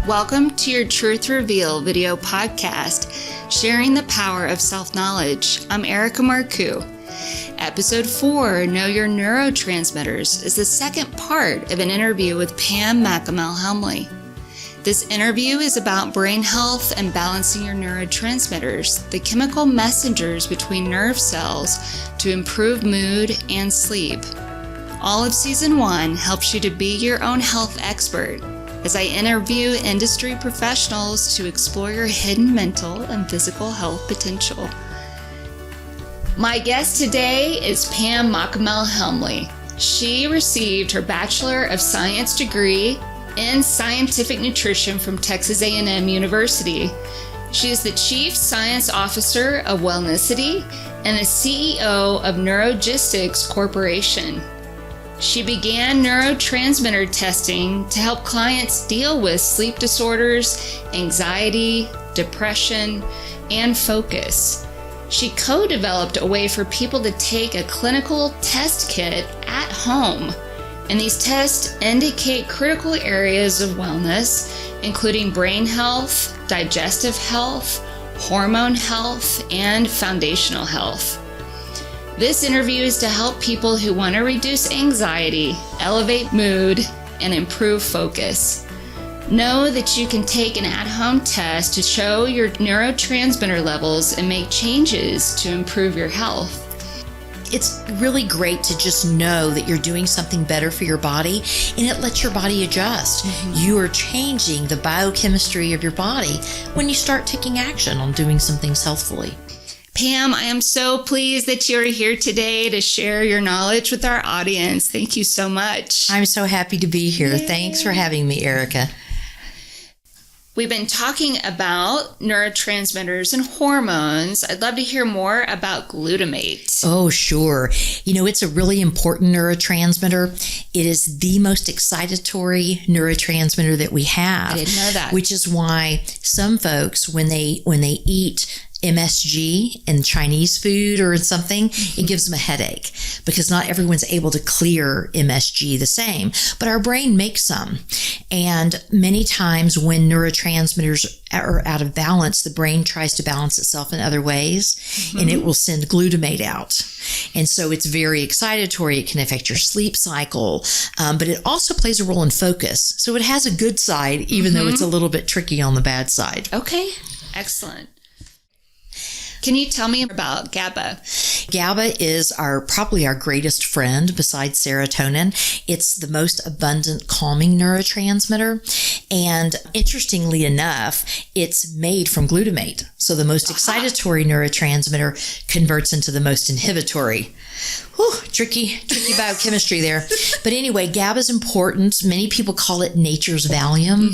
Welcome to your Truth Reveal video podcast, sharing the power of self-knowledge. I'm Erika Marcoux. Episode 4, Know Your Neurotransmitters, is the second part of an interview with Pam Machemehl-Helmly. This interview is about brain health and balancing your neurotransmitters, the chemical messengers between nerve cells to improve mood and sleep. All of Season 1 helps you to be your own health expert as I interview industry professionals to explore your hidden mental and physical health potential. My guest today is Pam Machemehl-Helmly. She received her Bachelor of Science degree in Scientific Nutrition from Texas A&M University. She is the Chief Science Officer of Wellnicity and the CEO of Neurogistics Corporation. She began neurotransmitter testing to help clients deal with sleep disorders, anxiety, depression, and focus. She co-developed a way for people to take a clinical test kit at home, and these tests indicate critical areas of wellness, including brain health, digestive health, hormone health, and foundational health. This interview is to help people who want to reduce anxiety, elevate mood, and improve focus. Know that you can take an at-home test to show your neurotransmitter levels and make changes to improve your health. It's really great to just know that you're doing something better for your body, and it lets your body adjust. You are changing the biochemistry of your body when you start taking action on doing some things healthfully. Pam, I am so pleased that you're here today to share your knowledge with our audience. Thank you so much. I'm so happy to be here. Yay. Thanks for having me, Erika. We've been talking about neurotransmitters and hormones. I'd love to hear more about glutamate. Oh, sure. You know, it's a really important neurotransmitter. It is the most excitatory neurotransmitter that we have. I didn't know that. Which is why some folks, when they eat MSG in Chinese food or in something, it gives them a headache because not everyone's able to clear MSG the same, but our brain makes some. And many times when neurotransmitters are out of balance, the brain tries to balance itself in other ways, and it will send glutamate out. And so it's very excitatory. It can affect your sleep cycle, but it also plays a role in focus. So it has a good side, even though it's a little bit tricky on the bad side. Okay, excellent. Can you tell me about GABA? GABA is probably our greatest friend besides serotonin. It's the most abundant calming neurotransmitter. And interestingly enough, it's made from glutamate. So the most excitatory neurotransmitter converts into the most inhibitory. Whew, tricky biochemistry there. But anyway, GABA is important. Many people call it nature's Valium.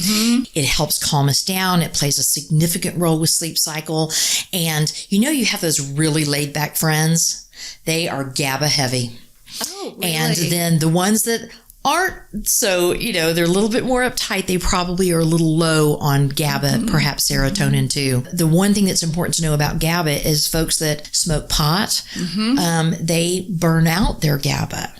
It helps calm us down. It plays a significant role with sleep cycle. And you have those really laid back friends. They are GABA heavy. Oh, really? And then the ones that aren't so, they're a little bit more uptight. They probably are a little low on GABA, perhaps serotonin too. The one thing that's important to know about GABA is folks that smoke pot, they burn out their GABA.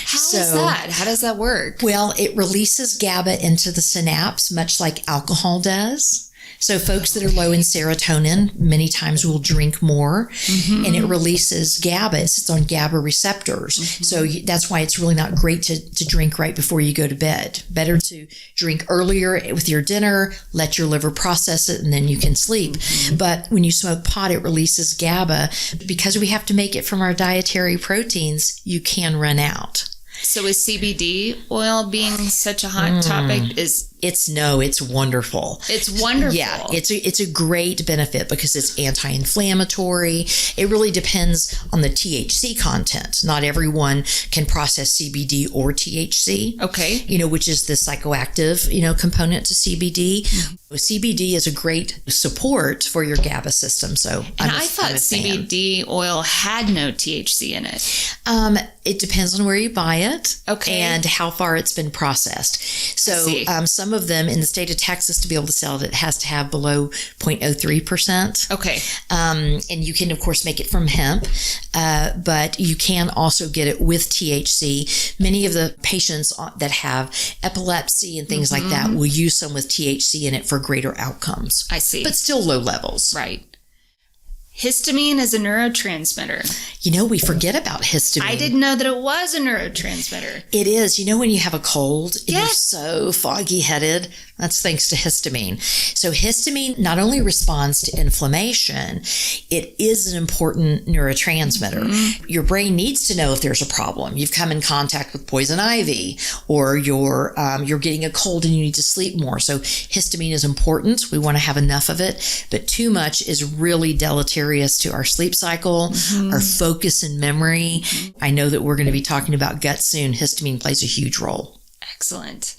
How is that? How does that work? Well, it releases GABA into the synapse, much like alcohol does. So folks that are low in serotonin many times will drink more, and it releases GABA. It's on GABA receptors. So that's why it's really not great to drink right before you go to bed. Better to drink earlier with your dinner, let your liver process it, and then you can sleep. But when you smoke pot, it releases GABA. Because we have to make it from our dietary proteins, you can run out. So is CBD oil being such a hot topic? It's wonderful. It's wonderful. Yeah, it's a great benefit because it's anti-inflammatory. It really depends on the THC content. Not everyone can process CBD or THC. Okay. Which is the psychoactive, component to CBD. CBD is a great support for your GABA system. So I thought CBD oil had no THC in it. It depends on where you buy it. Okay. And how far it's been processed. So some some of them in the state of Texas, to be able to sell it has to have below 0.03%. Okay. And you can, of course, make it from hemp, but you can also get it with THC. Many of the patients that have epilepsy and things like that will use some with THC in it for greater outcomes. I see. But still low levels. Right. Histamine is a neurotransmitter. We forget about histamine. I didn't know that it was a neurotransmitter. It is. When you have a cold and you're Yes. so foggy-headed, that's thanks to histamine. So histamine not only responds to inflammation, it is an important neurotransmitter. Your brain needs to know if there's a problem. You've come in contact with poison ivy, or you're getting a cold and you need to sleep more. So histamine is important. We want to have enough of it, but too much is really deleterious to our sleep cycle, our focus and memory. I know that we're going to be talking about gut soon. Histamine plays a huge role. Excellent.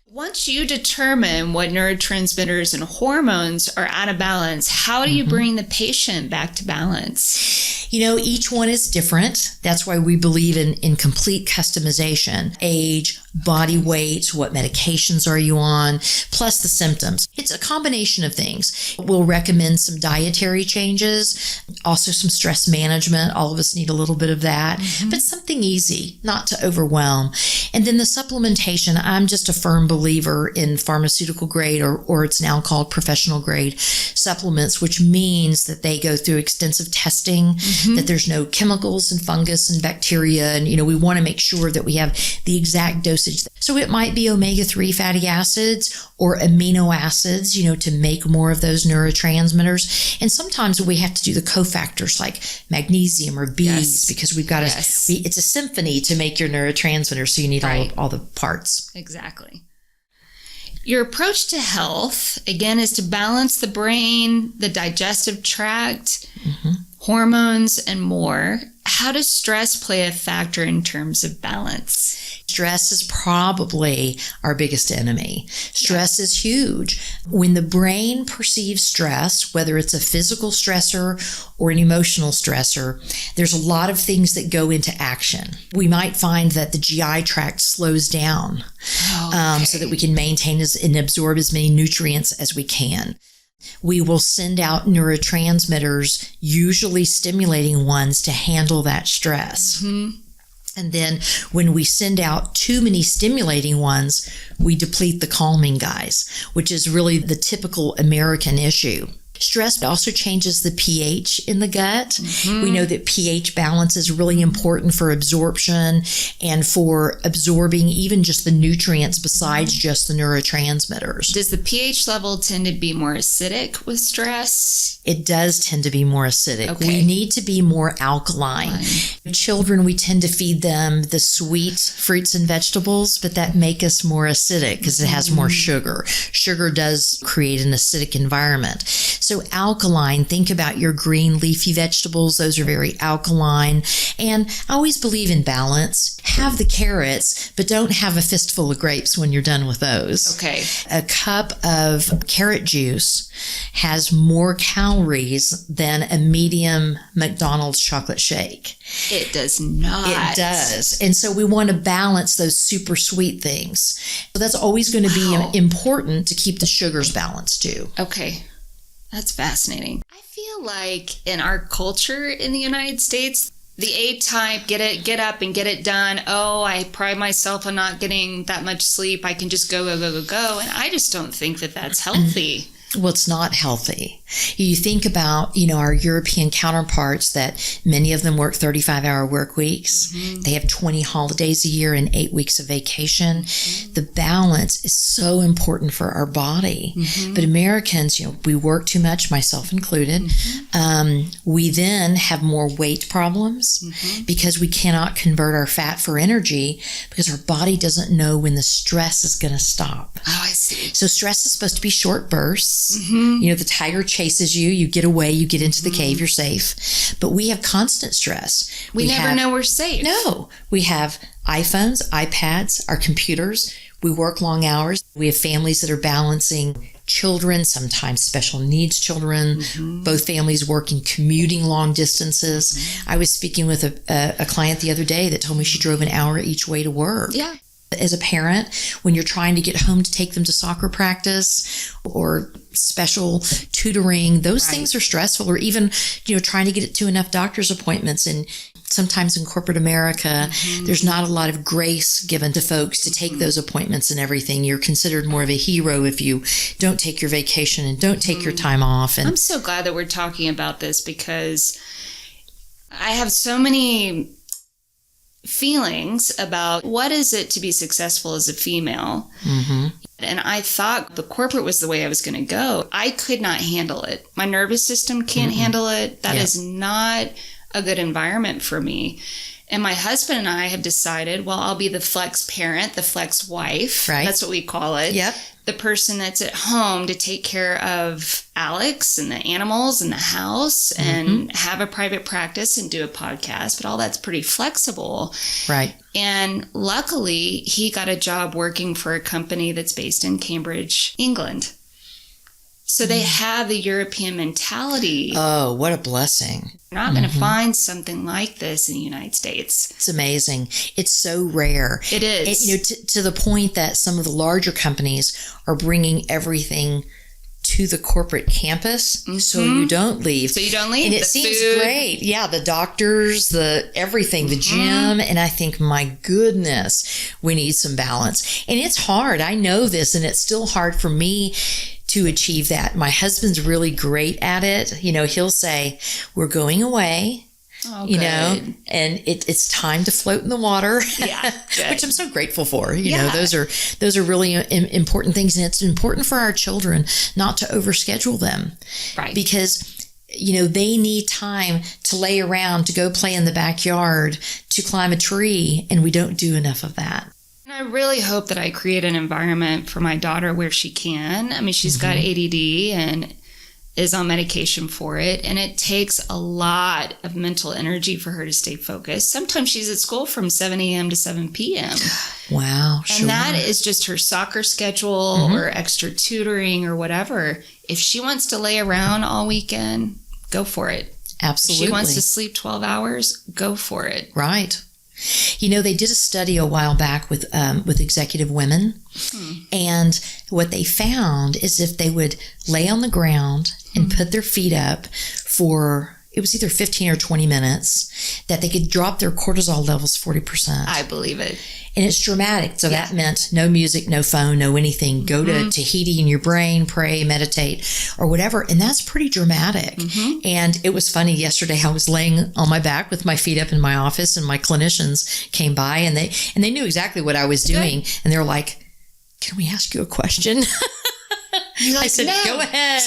Once you determine what neurotransmitters and hormones are out of balance, how do you bring the patient back to balance? Each one is different. That's why we believe in complete customization. Age, body weight, what medications are you on, plus the symptoms. It's a combination of things. We'll recommend some dietary changes, also some stress management. All of us need a little bit of that, but something easy, not to overwhelm. And then the supplementation, I'm just a firm believer in pharmaceutical grade, or it's now called professional grade supplements, which means that they go through extensive testing, that there's no chemicals and fungus and bacteria. And, we want to make sure that we have the exact dosage. So it might be omega-3 fatty acids or amino acids, to make more of those neurotransmitters. And sometimes we have to do the cofactors like magnesium or B's, because we've got it's a symphony to make your neurotransmitters. So you need all the parts. Exactly. Your approach to health, again, is to balance the brain, the digestive tract, hormones, and more. How does stress play a factor in terms of balance? Stress is probably our biggest enemy. Stress is huge. When the brain perceives stress, whether it's a physical stressor or an emotional stressor, there's a lot of things that go into action. We might find that the GI tract slows down so that we can maintain and absorb as many nutrients as we can. We will send out neurotransmitters, usually stimulating ones, to handle that stress. And then when we send out too many stimulating ones, we deplete the calming guys, which is really the typical American issue. Stress also changes the pH in the gut. We know that pH balance is really important for absorption and for absorbing even just the nutrients besides just the neurotransmitters. Does the pH level tend to be more acidic with stress? It does tend to be more acidic. Okay. We need to be more alkaline. Children, we tend to feed them the sweet fruits and vegetables, but that make us more acidic because it has more sugar. Sugar does create an acidic environment. So alkaline, think about your green leafy vegetables. Those are very alkaline. And I always believe in balance. Have the carrots, but don't have a fistful of grapes when you're done with those. Okay. A cup of carrot juice has more calories than a medium McDonald's chocolate shake. It does not. It does. And so we want to balance those super sweet things. So that's always going to be important to keep the sugars balanced too. Okay. That's fascinating. I feel like in our culture in the United States, the A-type, get up and get it done. Oh, I pride myself on not getting that much sleep. I can just go. And I just don't think that that's healthy. Well, it's not healthy. You think about, our European counterparts that many of them work 35-hour work weeks. They have 20 holidays a year and 8 weeks of vacation. The balance is so important for our body. But Americans, we work too much, myself included. We then have more weight problems because we cannot convert our fat for energy because our body doesn't know when the stress is going to stop. Oh, I see. So stress is supposed to be short bursts. The tiger chases you, you get away, you get into the cave, you're safe. But we have constant stress. We never know we're safe. No. We have iPhones, iPads, our computers. We work long hours. We have families that are balancing children, sometimes special needs children, both families working, commuting long distances. I was speaking with a client the other day that told me she drove an hour each way to work. Yeah. as a parent when you're trying to get home to take them to soccer practice or special tutoring. Those things are stressful, or even, trying to get it to enough doctor's appointments. And sometimes in corporate America, there's not a lot of grace given to folks to take those appointments and everything. You're considered more of a hero if you don't take your vacation and don't take your time off. And I'm so glad that we're talking about this, because I have so many feelings about what is it to be successful as a female. And I thought the corporate was the way I was going to go. I could not handle it. My nervous system can't handle it. That is not a good environment for me. And my husband and I have decided, well, I'll be the flex parent, the flex wife. Right. That's what we call it. Yep. The person that's at home to take care of Alex and the animals and the house and have a private practice and do a podcast. But all that's pretty flexible. Right. And luckily, he got a job working for a company that's based in Cambridge, England. So they have the European mentality. Oh, what a blessing. You're not going to find something like this in the United States. It's amazing. It's so rare. It is. To the point that some of the larger companies are bringing everything to the corporate campus so you don't leave. So you don't leave. And it The seems food. great. Yeah, the doctors, the everything, the gym. And I think, my goodness, we need some balance. And it's hard. I know this, and it's still hard for me to achieve that. My husband's really great at it. He'll say, we're going away. Oh, and it's time to float in the water. Yeah, good. Which I'm so grateful for. Those are really important things, and it's important for our children not to overschedule them, Right. Because they need time to lay around, to go play in the backyard, to climb a tree, and we don't do enough of that. And I really hope that I create an environment for my daughter where she can. I mean, she's got ADD and is on medication for it. And it takes a lot of mental energy for her to stay focused. Sometimes she's at school from 7 a.m. to 7 p.m. Wow. And that is just her soccer schedule or extra tutoring or whatever. If she wants to lay around all weekend, go for it. Absolutely. If she wants to sleep 12 hours, go for it. Right. They did a study a while back with executive women, and what they found is if they would lay on the ground and put their feet up for, it was either 15 or 20 minutes, that they could drop their cortisol levels 40%. I believe it. And it's dramatic. So that meant no music, no phone, no anything. Go to Tahiti in your brain, pray, meditate, or whatever. And that's pretty dramatic. And it was funny. Yesterday, I was laying on my back with my feet up in my office, and my clinicians came by, and they knew exactly what I was doing. Good. And they were like, "Can we ask you a question?" I said, no. Go ahead.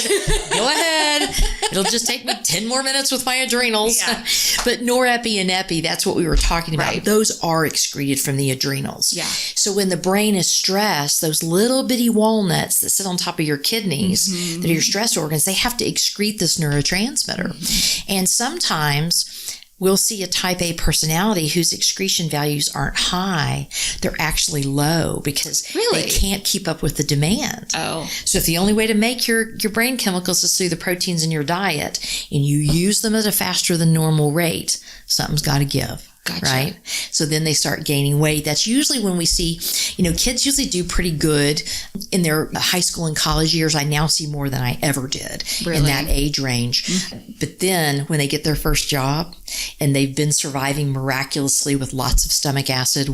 It'll just take me 10 more minutes with my adrenals. Yeah. But norepi and epi, that's what we were talking about. Right. Those are excreted from the adrenals. Yeah. So when the brain is stressed, those little bitty walnuts that sit on top of your kidneys, that are your stress organs, they have to excrete this neurotransmitter. And sometimes we'll see a type A personality whose excretion values aren't high. They're actually low because they can't keep up with the demand. Oh. So if the only way to make your brain chemicals is through the proteins in your diet, and you use them at a faster than normal rate, something's got to give. Gotcha. Right? So then they start gaining weight. That's usually when we see, kids usually do pretty good in their high school and college years. I now see more than I ever did in that age range. But then when they get their first job and they've been surviving miraculously with lots of stomach acid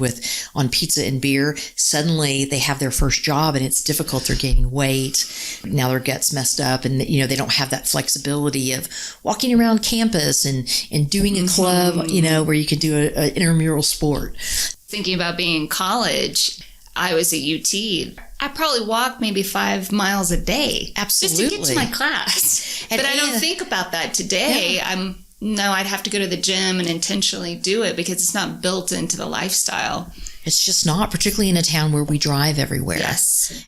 on pizza and beer, suddenly they have their first job and it's difficult. They're gaining weight. Now their gut's messed up, and they don't have that flexibility of walking around campus and doing a club, where you can do an intramural sport. Thinking about being in college, I was at UT. I probably walked maybe 5 miles a day. Absolutely. Just to get to my class. But I don't think about that today. Yeah. I'd have to go to the gym and intentionally do it because it's not built into the lifestyle. It's just not, particularly in a town where we drive everywhere. Yes.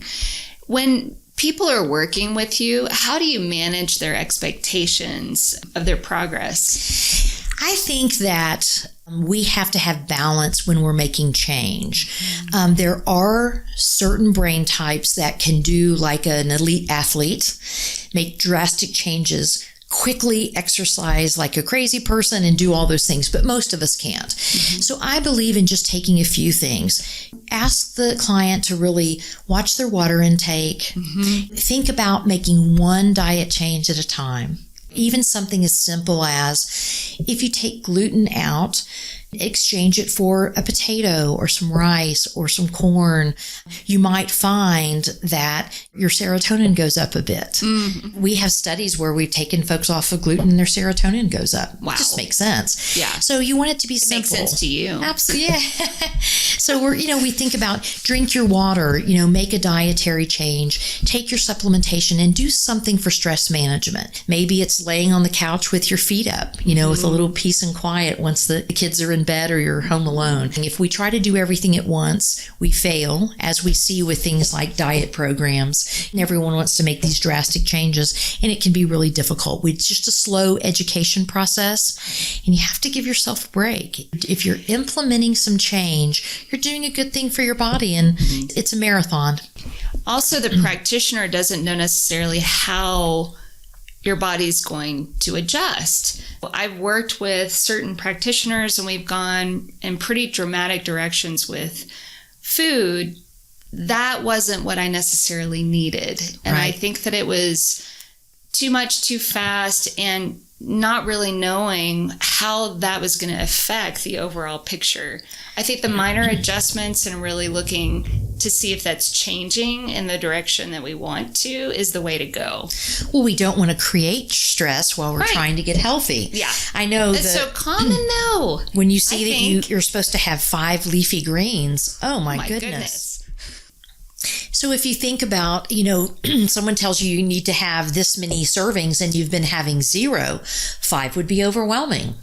When people are working with you, how do you manage their expectations of their progress? I think that we have to have balance when we're making change. There are certain brain types that can do like an elite athlete, make drastic changes quickly exercise like a crazy person and do all those things, but most of us can't. So I believe in just taking a few things. Ask the client to really watch their water intake. Think about making one diet change at a time. Even something as simple as if you take gluten out, exchange it for a potato or some rice or some corn, you might find that your serotonin goes up a bit. We have studies where we've taken folks off of gluten and their serotonin goes up. Wow. It just makes sense. Yeah. So you want it to be simple. Makes sense to you. Absolutely. Yeah. So we think about drink your water, make a dietary change, take your supplementation and do something for stress management. Maybe it's laying on the couch with your feet up, with a little peace and quiet once the kids are in bed or you're home alone. And if we try to do everything at once, we fail, as we see with things like diet programs. And everyone wants to make these drastic changes, and it can be really difficult. It's just a slow education process, and you have to give yourself a break. If you're implementing some change, you're doing a good thing for your body, and it's a marathon. Also, the practitioner doesn't know necessarily how your body's going to adjust. I've worked with certain practitioners and we've gone in pretty dramatic directions with food. That wasn't what I necessarily needed. And I think that it was too much, too fast, and not really knowing how that was going to affect the overall picture. I think the minor adjustments and really looking to see if that's changing in the direction that we want to is the way to go. Well, we don't want to create stress while we're trying to get healthy. Yeah. I know it's so common though. When you see that you're supposed to have 5 leafy greens, oh my goodness. So if you think about, someone tells you need to have this many servings and you've been having 0, 5 would be overwhelming.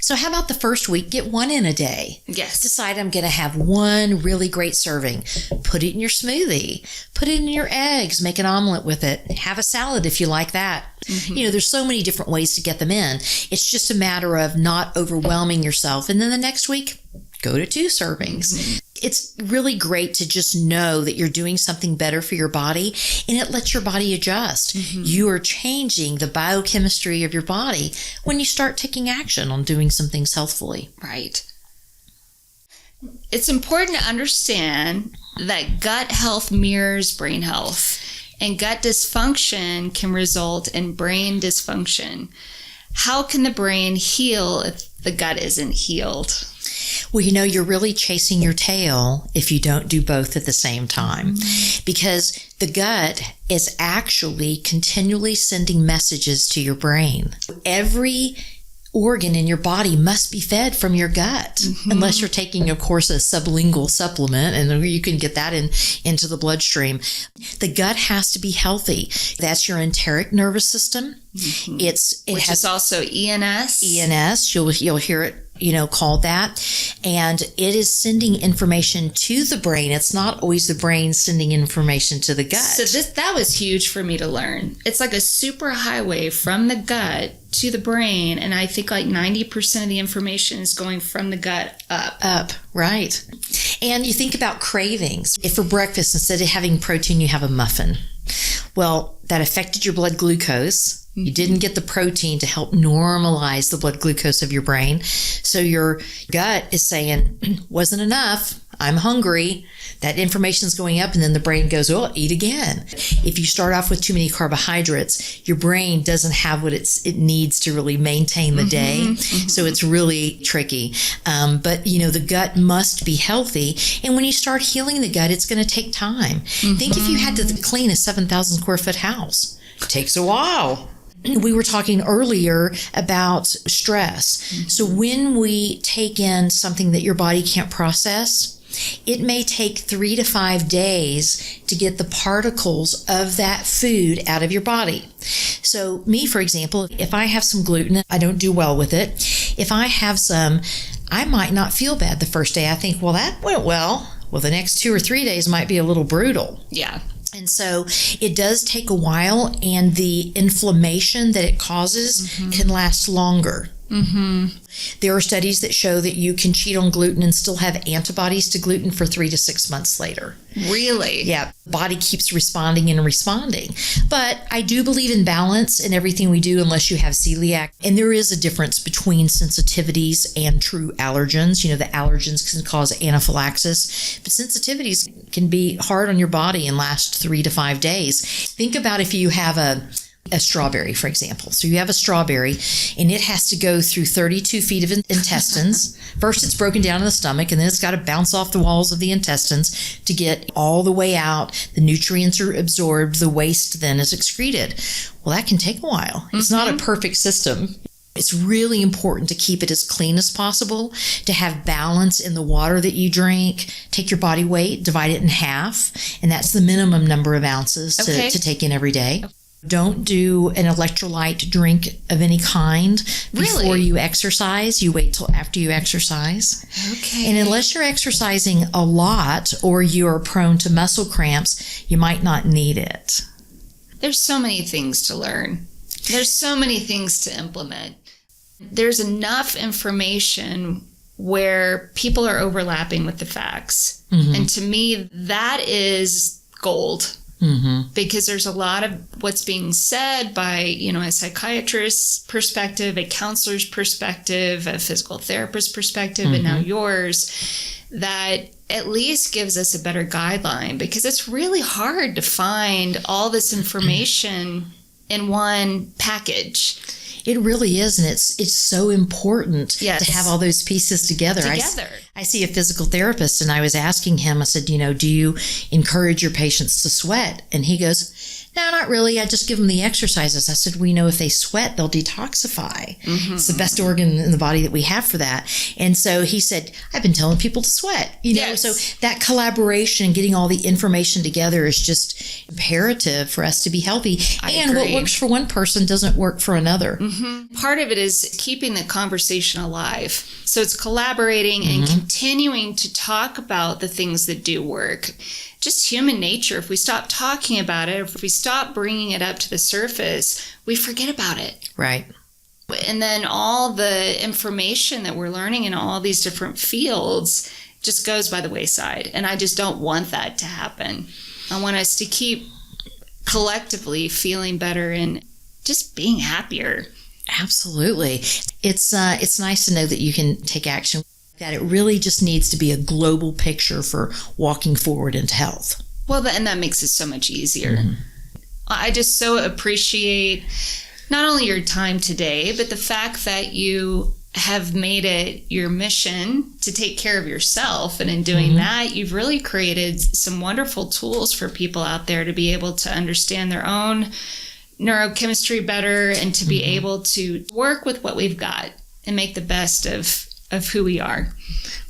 So how about the first week, get 1 in a day? Yes. Decide I'm going to have 1 really great serving. Put it in your smoothie. Put it in your eggs. Make an omelet with it. Have a salad if you like that. There's so many different ways to get them in. It's just a matter of not overwhelming yourself. And then the next week, go to 2 servings. It's really great to just know that you're doing something better for your body, and it lets your body adjust. You are changing the biochemistry of your body when you start taking action on doing some things healthfully. Right. It's important to understand that gut health mirrors brain health, and gut dysfunction can result in brain dysfunction. How can the brain heal if the gut isn't healed? Well, you're really chasing your tail if you don't do both at the same time, because the gut is actually continually sending messages to your brain. Every organ in your body must be fed from your gut, unless you're taking, of course, a sublingual supplement, and you can get that into the bloodstream. The gut has to be healthy. That's your enteric nervous system. Which has also ENS. ENS, you'll hear it called that. And it is sending information to the brain. It's not always the brain sending information to the gut. So that was huge for me to learn. It's like a super highway from the gut to the brain. And I think like 90% of the information is going from the gut up. Right. And you think about cravings. If for breakfast, instead of having protein, you have a muffin. Well, that affected your blood glucose. You didn't get the protein to help normalize the blood glucose of your brain. So your gut is saying, wasn't enough. I'm hungry. That information is going up, and then the brain goes, oh, eat again. If you start off with too many carbohydrates, your brain doesn't have what it needs to really maintain the day. So it's really tricky. But the gut must be healthy. And when you start healing the gut, it's going to take time. Think if you had to clean a 7,000 square foot house. It takes a while. We were talking earlier about stress. So when we take in something that your body can't process, it may take 3 to 5 days to get the particles of that food out of your body. So me, for example, if I have some gluten, I don't do well with it. If I have some, I might not feel bad the first day. I think, well, that went well. Well, the next 2 or 3 days might be a little brutal. Yeah. And so it does take a while, and the inflammation that it causes can last longer. There are studies that show that you can cheat on gluten and still have antibodies to gluten for 3 to 6 months later. Really? Yeah, the body keeps responding and responding. But I do believe in balance in everything we do unless you have celiac. And there is a difference between sensitivities and true allergens. You know, the allergens can cause anaphylaxis, but sensitivities can be hard on your body and last 3 to 5 days. Think about if you have a strawberry, for example. So you have a strawberry and it has to go through 32 feet of intestines. First, it's broken down in the stomach, and then it's got to bounce off the walls of the intestines to get all the way out. The nutrients are absorbed. The waste then is excreted. Well, that can take a while. It's not a perfect system. It's really important to keep it as clean as possible, to have balance in the water that you drink. Take your body weight, divide it in half, and that's the minimum number of ounces to take in every day. Don't do an electrolyte drink of any kind before you exercise. You wait till after you exercise. Okay. And unless you're exercising a lot or you're prone to muscle cramps, you might not need it. There's so many things to learn. There's so many things to implement. There's enough information where people are overlapping with the facts. And to me, that is gold. Because there's a lot of what's being said by, a psychiatrist's perspective, a counselor's perspective, a physical therapist's perspective, and now yours, that at least gives us a better guideline, because it's really hard to find all this information in one package. It really is, and it's so important to have all those pieces together. I see a physical therapist, and I was asking him, I said, do you encourage your patients to sweat? And he goes, no, not really. I just give them the exercises. I said, we know if they sweat, they'll detoxify. It's the best organ in the body that we have for that. And so he said, I've been telling people to sweat. So that collaboration and getting all the information together is just imperative for us to be healthy. And what works for one person doesn't work for another. Part of it is keeping the conversation alive. So it's collaborating and continuing to talk about the things that do work. Just human nature. If we stop talking about it, if we stop bringing it up to the surface, we forget about it. Right. And then all the information that we're learning in all these different fields just goes by the wayside. And I just don't want that to happen. I want us to keep collectively feeling better and just being happier. Absolutely. It's nice to know that you can take action. That it really just needs to be a global picture for walking forward into health. Well, and that makes it so much easier. I just so appreciate not only your time today, but the fact that you have made it your mission to take care of yourself. And in doing that, you've really created some wonderful tools for people out there to be able to understand their own neurochemistry better and to be able to work with what we've got and make the best of who we are.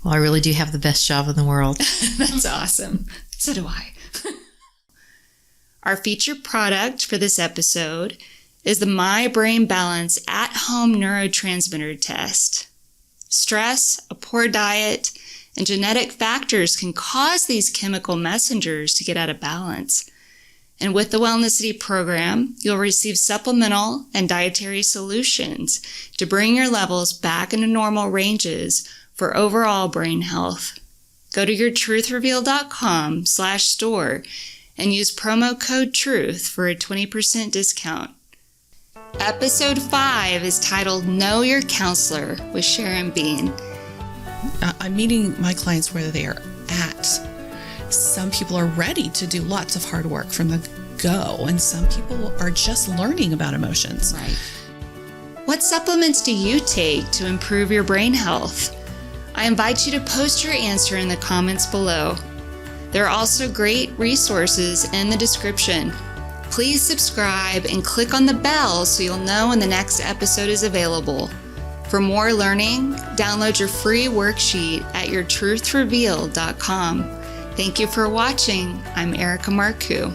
Well, I really do have the best job in the world. That's awesome. So do I. Our featured product for this episode is the My Brain Balance at-home neurotransmitter test. Stress, a poor diet, and genetic factors can cause these chemical messengers to get out of balance. And with the Wellnicity program, you'll receive supplemental and dietary solutions to bring your levels back into normal ranges for overall brain health. Go to yourtruthreveal.com/store and use promo code TRUTH for a 20% discount. Episode 5 is titled Know Your Counselor with Sharon Bean. I'm meeting my clients where they are at. Some people are ready to do lots of hard work from the go, and some people are just learning about emotions. Right. What supplements do you take to improve your brain health? I invite you to post your answer in the comments below. There are also great resources in the description. Please subscribe and click on the bell so you'll know when the next episode is available. For more learning, download your free worksheet at yourtruthreveal.com. Thank you for watching. I'm Erika Marcoux.